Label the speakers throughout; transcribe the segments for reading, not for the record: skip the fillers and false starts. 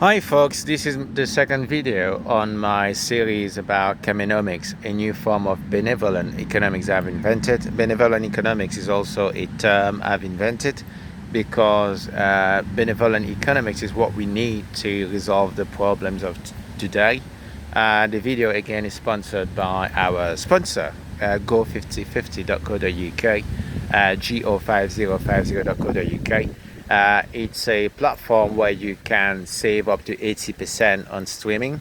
Speaker 1: Hi folks, this is the second video on my series about Kamenomics, a new form of benevolent economics I've invented. Benevolent economics is also a term I've invented because benevolent economics is what we need to resolve the problems of today. The video again is sponsored by our sponsor, go5050.co.uk, go5050.co.uk. It's a platform where you can save up to 80% on streaming.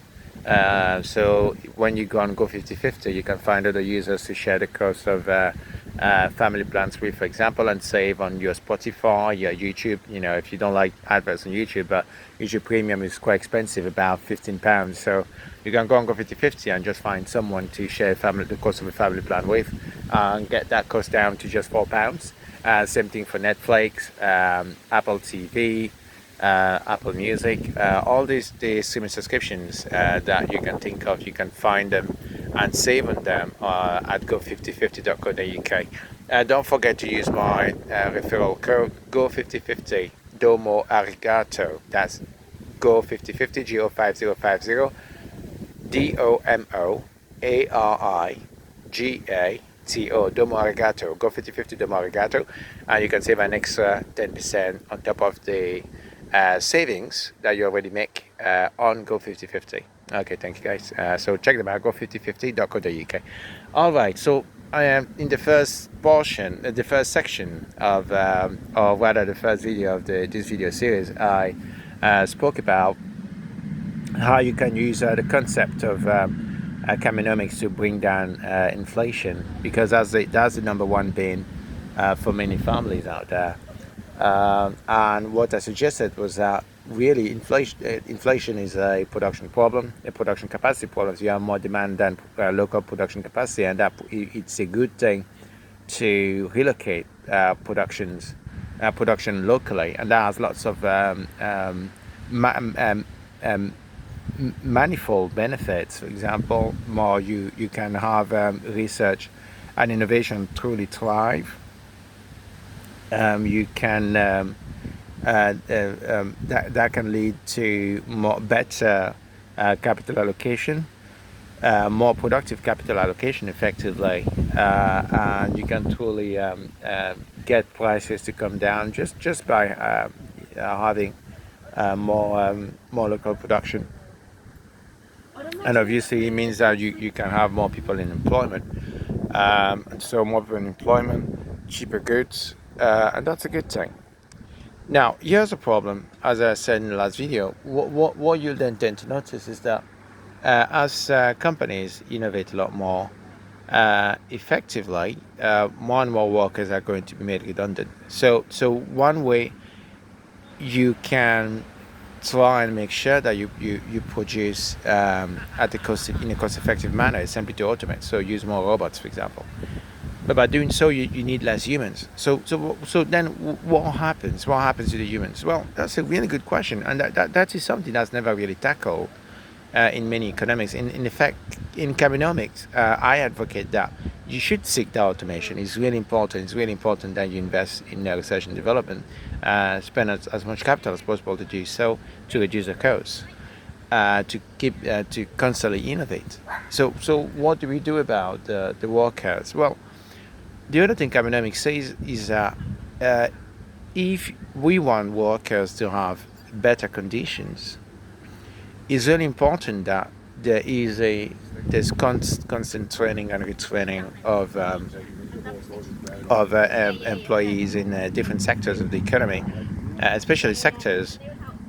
Speaker 1: So when you go on Go 50/50, you can find other users to share the cost of family plans with, for example, and save on your Spotify, your YouTube. You know, if you don't like adverts on YouTube, but YouTube Premium is quite expensive, about £15. So you can go on Go 50/50 and just find someone to share the cost of a family plan with, and get that cost down to just £4. Same thing for Netflix, Apple TV, Apple Music, all the streaming subscriptions that you can think of. You can find them and save on them at go5050.co.uk. Don't forget to use my referral code go5050 domo arigato. That's go5050 go5050 DOMOARIGATO, domo arigato, go 50/50 domo arigato, and you can save an extra 10% on top of the savings that you already make on Go 50/50. Okay, thank you guys. So check them out, go5050.co.uk. All right, so I am in the first portion, the first section of, or rather the first video of this video series. I spoke about how you can use the concept of Kamenomics to bring down inflation, because that's the number one pain for many families out there. And what I suggested was that really inflation is a production problem, a production capacity problem. So you have more demand than local production capacity, and that it's a good thing to relocate production locally, and that has lots of manifold benefits. For example, more you can have research and innovation truly thrive. You can that can lead to better capital allocation, more productive capital allocation effectively, and you can truly get prices to come down just by having more local production. And obviously it means that you can have more people in employment, and so more people in employment, cheaper goods, and that's a good thing. Now here's a problem. As I said in the last video, what you'll then tend to notice is that as companies innovate a lot more effectively, more and more workers are going to be made redundant. So one way you can try and make sure that you produce at the in a cost-effective manner is simply to automate. So use more robots, for example. But by doing so, you need less humans. So then what happens? What happens to the humans? Well, that's a really good question, and that is something that's never really tackled in many economics. In fact, in Kamenomics, I advocate that you should seek that automation. It's really important. It's really important that you invest in research and development, spend as much capital as possible to do so, to reduce the costs, to constantly innovate. So what do we do about the workers? Well, the other thing Kamenomics says is that if we want workers to have better conditions, it's really important that there's constant training and retraining of employees in different sectors of the economy, especially sectors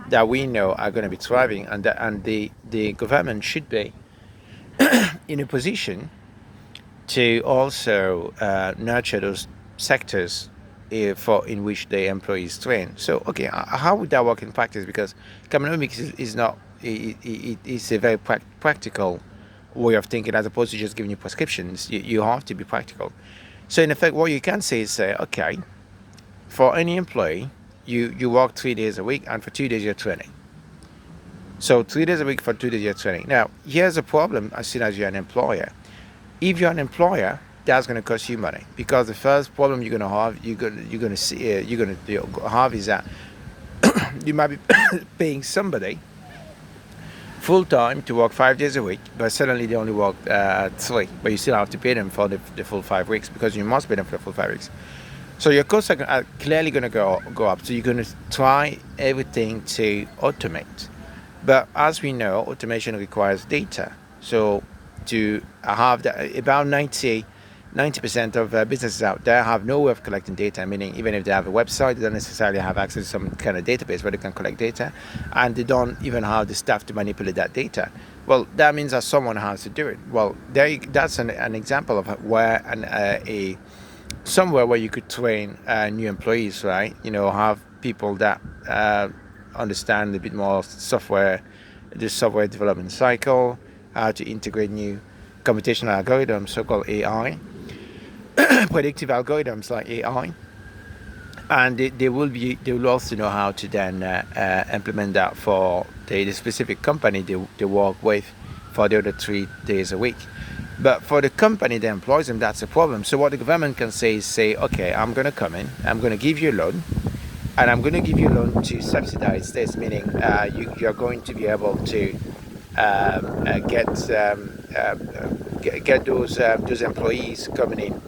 Speaker 1: that we know are going to be thriving, and the government should be in a position to also nurture those sectors in which the employees train. So, okay, how would that work in practice? Because Kamenomics is not, it's a very practical way of thinking, as opposed to just giving you prescriptions. You have to be practical. So, in effect, what you can say is, okay, for any employee, you work 3 days a week, and for 2 days you're training. So 3 days a week for 2 days you're training. Now, here's a problem as soon as you're an employer. If you're an employer, that's going to cost you money, because the first problem you're going to have is that you might be paying somebody full time to work 5 days a week, but suddenly they only work 3, but you still have to pay them for the full 5 weeks, because you must pay them for the full 5 weeks. So your costs are clearly going to go up. So you're going to try everything to automate. But as we know, automation requires data. So to have that, about 90% of businesses out there have no way of collecting data, meaning even if they have a website, they don't necessarily have access to some kind of database where they can collect data, and they don't even have the staff to manipulate that data. Well, that means that someone has to do it. Well, that's an example of where somewhere where you could train new employees, right? Have people that understand a bit more the software development cycle, how to integrate new computational algorithms, so-called AI, predictive algorithms like AI, and they will also know how to then implement that for the specific company they work with for the other 3 days a week. But for the company that employs them, that's a problem. So what the government can say is okay, I'm going to come in, I'm going to give you a loan, and I'm going to give you a loan to subsidize this, meaning you're going to be able to get those employees coming in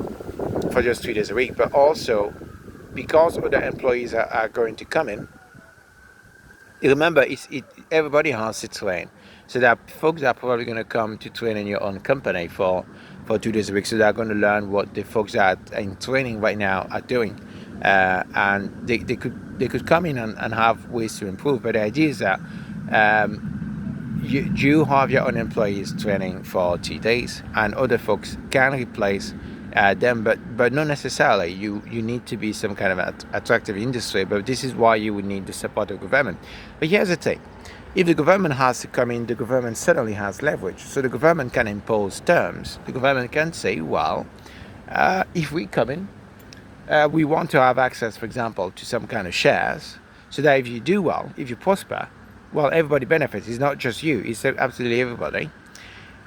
Speaker 1: for just 3 days a week. But also, because other employees are going to come in, remember, everybody has to train. So there are folks that are probably going to come to train in your own company for 2 days a week. So they're going to learn what the folks that are in training right now are doing, and they could come in and have ways to improve. But the idea is that you have your own employees training for 2 days, and other folks can replace them, but not necessarily. You need to be some kind of attractive industry, but this is why you would need the support of government. But here's the thing. If the government has to come in, the government suddenly has leverage. So the government can impose terms. The government can say, well, if we come in, we want to have access, for example, to some kind of shares, so that if you do well, if you prosper, well, everybody benefits. It's not just you, it's absolutely everybody.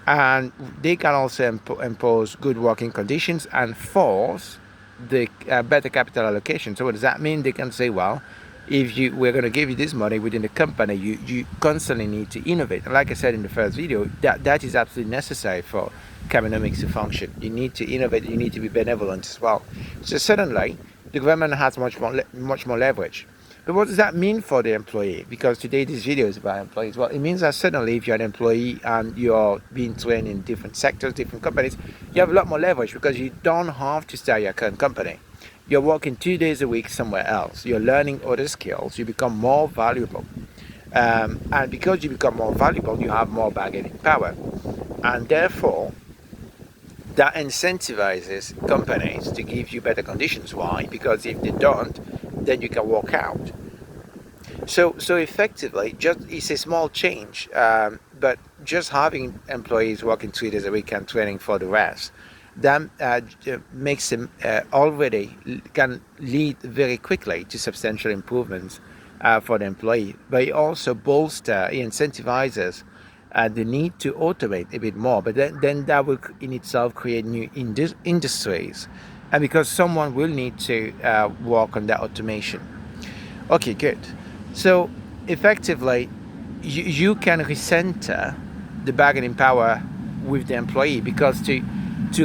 Speaker 1: And they can also impose good working conditions and force the better capital allocation. So what does that mean? They can say, well, if we're going to give you this money within the company, you constantly need to innovate. And like I said in the first video, that is absolutely necessary for Kamenomics to function. You need to innovate, you need to be benevolent as well. So suddenly, the government has much more leverage. But what does that mean for the employee? Because today this video is about employees. Well, it means that suddenly if you're an employee and you're being trained in different sectors, different companies, you have a lot more leverage, because you don't have to stay at your current company. You're working 2 days a week somewhere else. You're learning other skills. You become more valuable. And because you become more valuable, you have more bargaining power. And therefore, that incentivizes companies to give you better conditions. Why? Because if they don't, then you can walk out. So effectively, it's a small change, but just having employees working 3 days a week and training for the rest, that makes them already can lead very quickly to substantial improvements for the employee. But it also incentivizes the need to automate a bit more. But then that will in itself create new industries, and because someone will need to work on that automation. Okay, good. So effectively, you can recenter the bargaining power with the employee, because to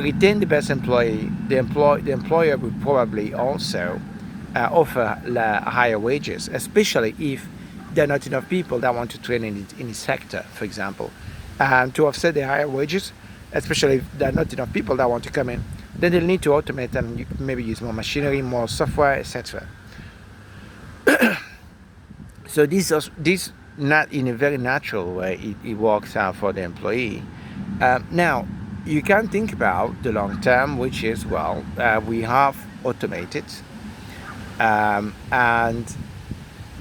Speaker 1: retain the best employee, the employer will probably also offer higher wages, especially if there are not enough people that want to train in the sector, for example. And to offset the higher wages, especially if there are not enough people that want to come in, then they'll need to automate and maybe use more machinery, more software, etc. So this not in a very natural way, it works out for the employee. Now, you can think about the long term, which is, well, we have automated, and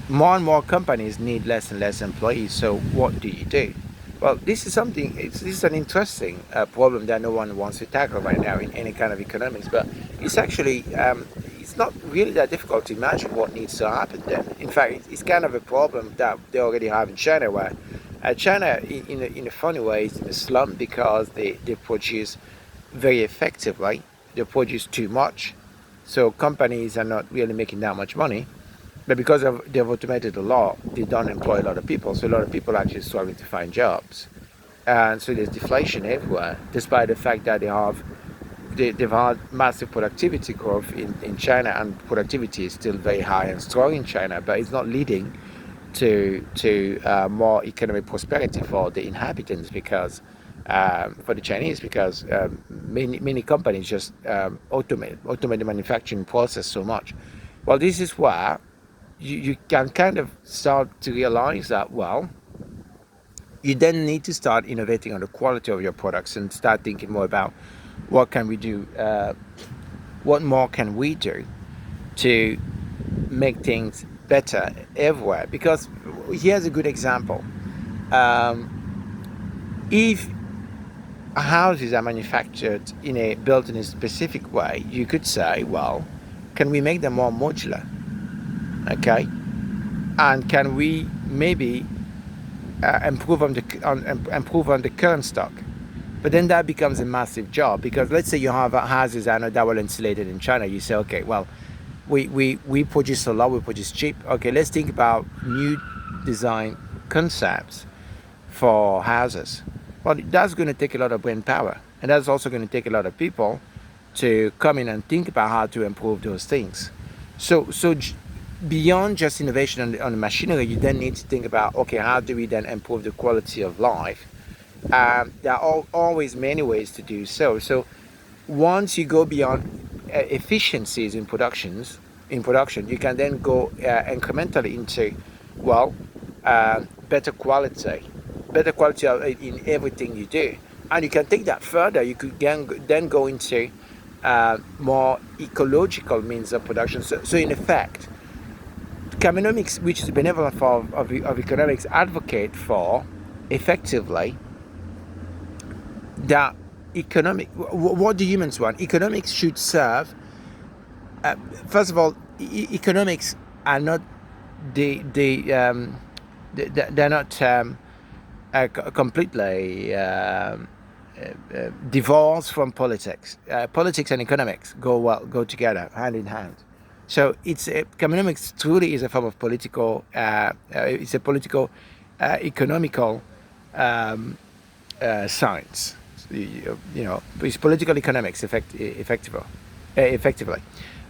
Speaker 1: more companies need less and less employees. So what do you do? Well, this is an interesting problem that no one wants to tackle right now in any kind of economics, but it's actually it's not really that difficult to imagine what needs to happen then. In fact, it's kind of a problem that they already have in China, where China, in a funny way, is in a slump because they produce very effectively. They produce too much, so companies are not really making that much money. But because they've automated a lot, they don't employ a lot of people. So a lot of people are actually struggling to find jobs. And so there's deflation everywhere, despite the fact that they've had massive productivity growth in China, and productivity is still very high and strong in China, but it's not leading to more economic prosperity for the inhabitants, because for the Chinese, because many companies just automate the manufacturing process so much. Well, this is where you can kind of start to realize that, well, you then need to start innovating on the quality of your products and start thinking more about what can we do, what more can we do to make things better everywhere. Because here's a good example. If houses are manufactured built in a specific way, you could say, well, can we make them more modular? Okay, and can we maybe improve on the current stock? But then that becomes a massive job, because let's say you have houses that are well insulated in China. You say, okay, well, we produce a lot, we produce cheap. Okay, let's think about new design concepts for houses. Well, that's going to take a lot of brain power, and that's also going to take a lot of people to come in and think about how to improve those things. So beyond just innovation on the machinery, you then need to think about, okay, how do we then improve the quality of life? There are always many ways to do so. So once you go beyond efficiencies in production, you can then go incrementally into, well, better quality in everything you do. And you can take that further. You could then go into more ecological means of production. So in effect, Kamenomics, which is benevolent form of economics, advocate for effectively that what do humans want? Economics should serve. First of all, economics are not they're not completely divorced from politics. Politics and economics go together, hand in hand. So Kamenomics truly is a form of it's a political economical science. It's political economics effectively.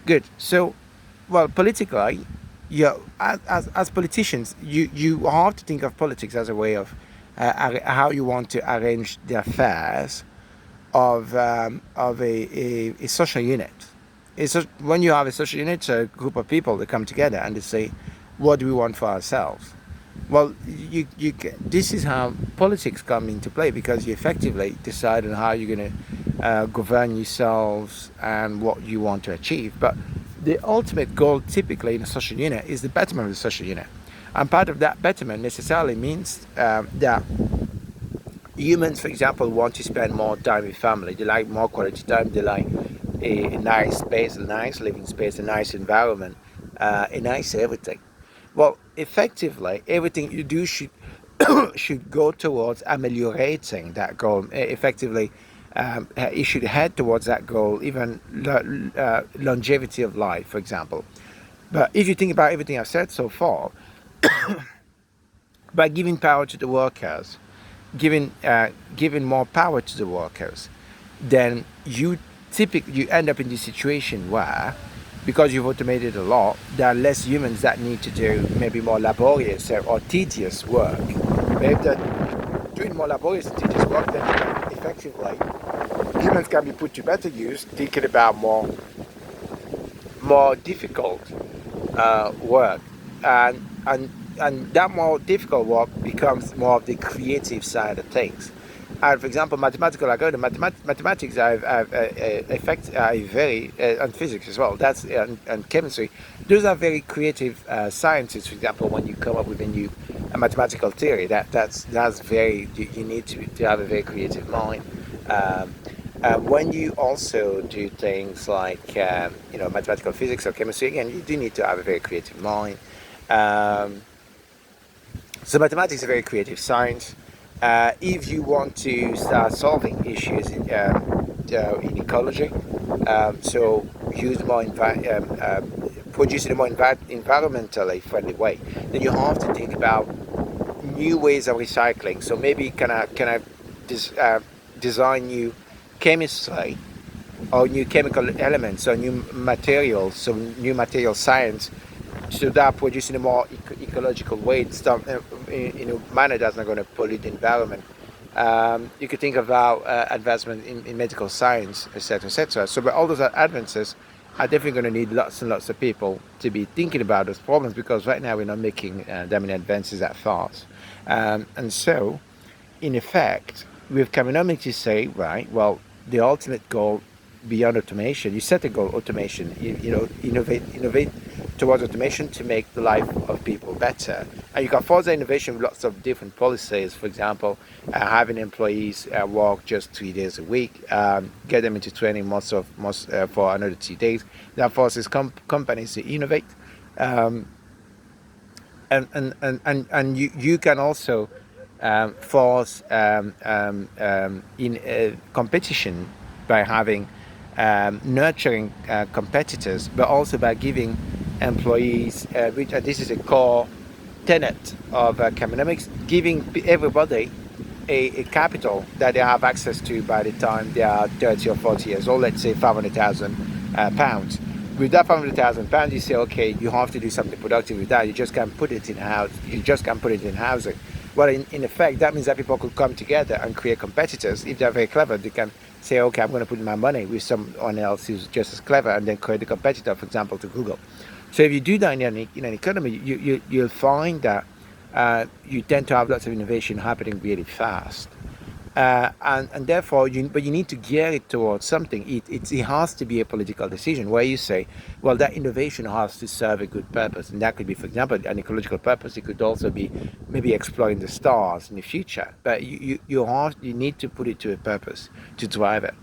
Speaker 1: Good. So, well, politically, as politicians, you have to think of politics as a way of how you want to arrange the affairs of a social unit. When you have a social unit, it's a group of people that come together and they say, what do we want for ourselves? Well, this is how politics come into play, because you effectively decide on how you're going to govern yourselves and what you want to achieve. But the ultimate goal, typically in a social unit, is the betterment of the social unit. And part of that betterment necessarily means that humans, for example, want to spend more time with family. They like more quality time. They like a nice space, a nice living space, a nice environment, a nice everything. Well, effectively, everything you do should go towards ameliorating that goal. Effectively, you should head towards that goal, even longevity of life, for example. But if you think about everything I've said so far, by giving power to the workers, giving more power to the workers, then you end up in this situation where, because you've automated a lot, there are less humans that need to do maybe more laborious or tedious work. But if they're doing more laborious and tedious work, then effectively humans can be put to better use, thinking about more difficult work, and that more difficult work becomes more of the creative side of things. And for example, mathematics are very, and physics as well. That's and chemistry. Those are very creative sciences. For example, when you come up with a new mathematical theory, that's very. You need to have a very creative mind. When you also do things like mathematical physics or chemistry, again, you do need to have a very creative mind. So mathematics is a very creative science. If you want to start solving issues in ecology, so use more produce in a more environmentally friendly way, then you have to think about new ways of recycling. So maybe can I design new chemistry or new chemical elements or new materials, so new material science, so that produced in a more ecological way, stuff in a manner that's not going to pollute the environment. You could think about advancement in medical science, etc., etc. So, but all those advances are definitely going to need lots and lots of people to be thinking about those problems, because right now we're not making that many advances that fast. And so, in effect, with Kamenomics, you say, right, well, the ultimate goal beyond automation, you set a goal, automation, innovate towards automation to make the life of people better. And you can force the innovation with lots of different policies. For example, having employees work just 3 days a week, get them into training most for another 2 days. That forces companies to innovate. Um, and you can also force in competition by having nurturing competitors, but also by giving employees, which this is a core tenet of Kamenomics, giving everybody a capital that they have access to by the time they are 30 or 40 years old, let's say £500,000. With that £500,000, you say, okay, you have to do something productive with that. You just can't put it in house. You just can't put it in housing. Well, in effect, that means that people could come together and create competitors. If they're very clever, they can say, okay, I'm going to put my money with someone else who's just as clever, and then create a competitor, for example, to Google. So if you do that in an economy, you'll find that you tend to have lots of innovation happening really fast. And therefore, but you need to gear it towards something. It has to be a political decision where you say, well, that innovation has to serve a good purpose. And that could be, for example, an ecological purpose. It could also be maybe exploring the stars in the future. But you need to put it to a purpose to drive it.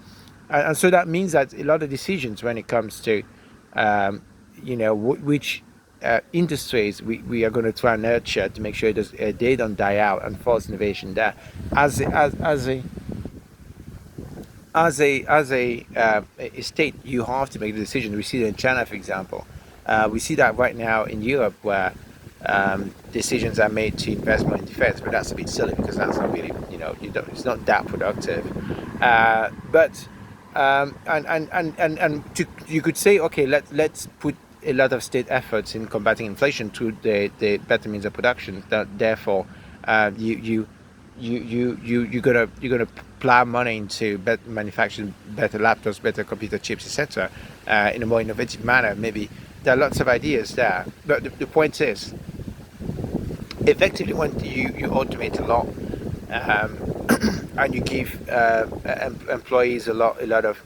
Speaker 1: And so that means that a lot of decisions when it comes to, which industries we are going to try and nurture to make sure they don't die out, and force innovation there. As a state, you have to make the decision. We see that in China, for example. We see that right now in Europe, where decisions are made to invest more in defense, but that's a bit silly because that's not really, it's not that productive. But you could say, okay, let's put a lot of state efforts in combating inflation through the better means of production. Therefore, you're gonna plow money into manufacturing better laptops, better computer chips, etc. In a more innovative manner. Maybe there are lots of ideas there, but the point is, effectively, when you automate a lot, and you give employees a lot of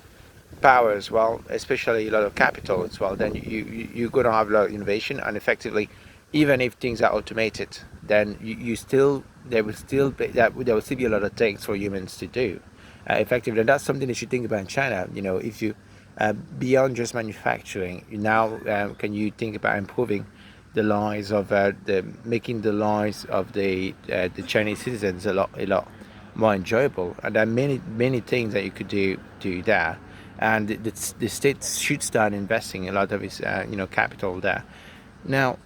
Speaker 1: power as well, especially a lot of capital as well, then you're going to have a lot of innovation. And effectively, even if things are automated, then there will still be a lot of things for humans to do effectively. And that's something that you think about in China. If you beyond just manufacturing, now can you think about improving the lives of making the lives of the Chinese citizens a lot more enjoyable? And there are many things that you could do there, and the state should start investing a lot of its capital there. Now,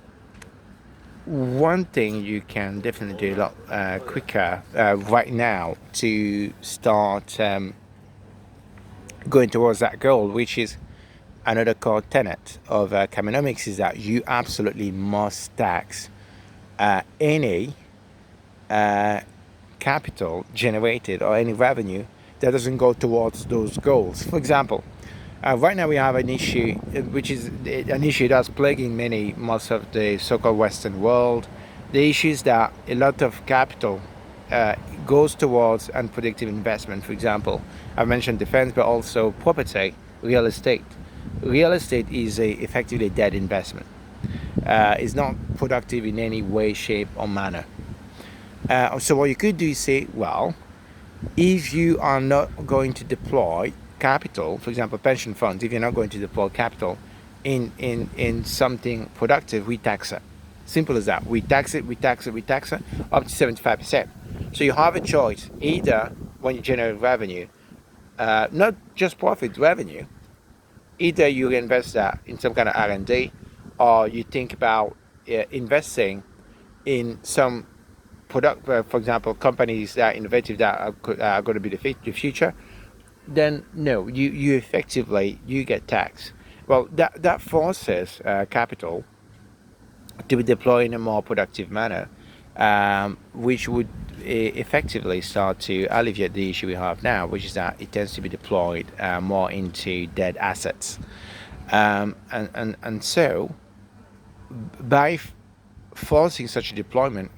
Speaker 1: one thing you can definitely do a lot quicker right now to start going towards that goal, which is another core tenet of Kamenomics, is that you absolutely must tax any capital generated or any revenue that doesn't go towards those goals. For example, right now we have an issue, which is an issue that's plaguing most of the so-called Western world. The issue is that a lot of capital goes towards unproductive investment. For example, I mentioned defense, but also property, real estate. Real estate is effectively a dead investment. It's not productive in any way, shape, or manner. So what you could do is say, well, if you are not going to deploy capital, for example, pension funds, if you're not going to deploy capital in something productive, we tax it. Simple as that. We tax it up to 75%. So you have a choice, either when you generate revenue, not just profit, revenue, either you invest that in some kind of R&D, or you think about investing in some product, for example, companies that are innovative that are going to be the future, then no, you effectively you get taxed. Well, that forces capital to be deployed in a more productive manner, which would effectively start to alleviate the issue we have now, which is that it tends to be deployed more into dead assets. And so by forcing such a deployment,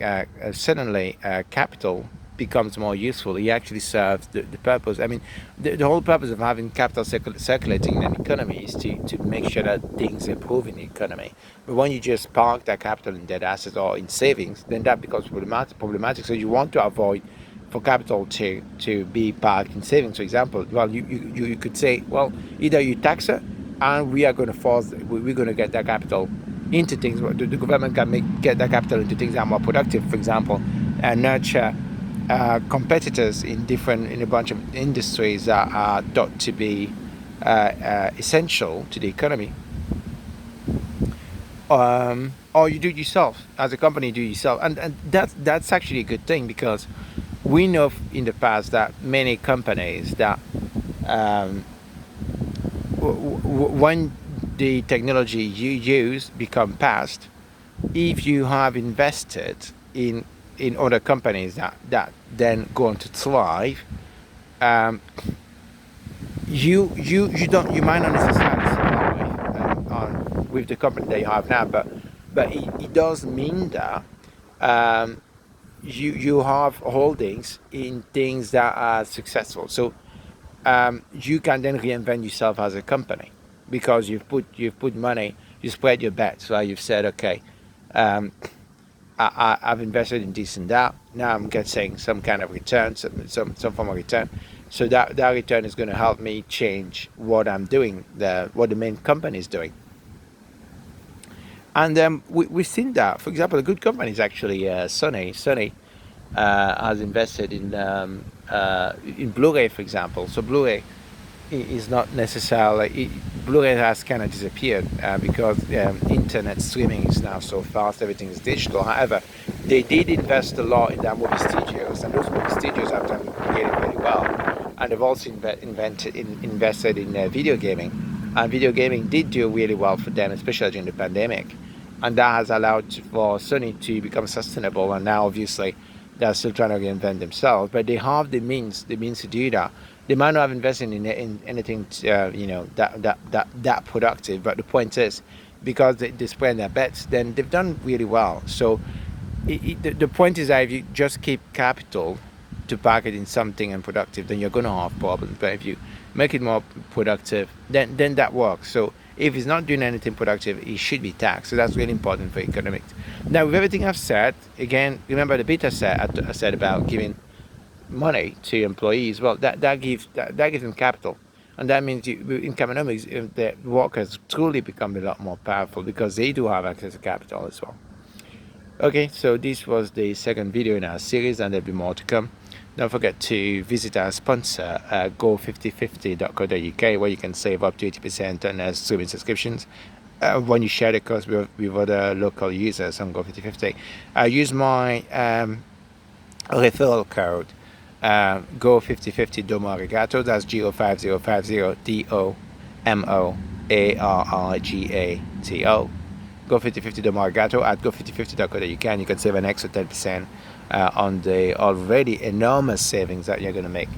Speaker 1: suddenly capital becomes more useful. It actually serves the purpose. I mean, the whole purpose of having capital circulating in an economy is to make sure that things improve in the economy. But when you just park that capital in dead assets or in savings, then that becomes problematic. So you want to avoid for capital to be parked in savings, for example. Well, you could say, well, either you tax it, and we are going to force, we're going to get that capital into things. The government can get that capital into things that are more productive, for example, and nurture competitors in a bunch of industries that are thought to be essential to the economy. Or you do it yourself, as a company, do it yourself, and that's actually a good thing, because we know in the past that many companies that when the technology you use become past, if you have invested in other companies that then go on to thrive, you might not necessarily survive with the company that you have now, but it does mean that you have holdings in things that are successful. So you can then reinvent yourself as a company, because you've put money, you spread your bets. Right? You've said, okay, I've invested in this and that. Now I'm getting some kind of return, some form of return. So that return is going to help me change what I'm doing, what the main company is doing. And we've seen that. For example, a good company is actually Sony. Sony has invested in Blu-ray, for example. So Blu-ray is not necessarily, Blu-ray has kind of disappeared because internet streaming is now so fast, everything is digital. However, they did invest a lot in their movie studios, and those movie studios have done really, really well. And they've also invested in video gaming, and video gaming did do really well for them, especially during the pandemic. And that has allowed for Sony to become sustainable, and now obviously they're still trying to reinvent themselves, but they have the means to do that. They might not have invested in anything that productive, but the point is, because they spread their bets, then they've done really well. So the point is that if you just keep capital to park it in something unproductive, then you're going to have problems. But if you make it more productive, then that works. So if it's not doing anything productive, it should be taxed. So that's really important for economics. Now, with everything I've said, again, remember the bit I said about giving money to employees. Well, that gives them capital, and that means in Kamenomics, the workers truly become a lot more powerful because they do have access to capital as well. Okay, so this was the second video in our series, and there'll be more to come. Don't forget to visit our sponsor, go5050.co.uk, where you can save up to 80% on streaming subscriptions when you share the cost with other local users on Go5050. Use my referral code, Go5050 Domo Arigato. That's GO5050 DOMOARIGATO. Go5050 Domo Arigato at go5050.co.uk, and you can save an extra 10% on the already enormous savings that you're going to make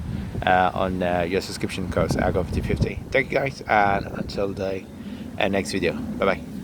Speaker 1: on your subscription cost at Go5050. Thank you guys, and until the next video. Bye bye.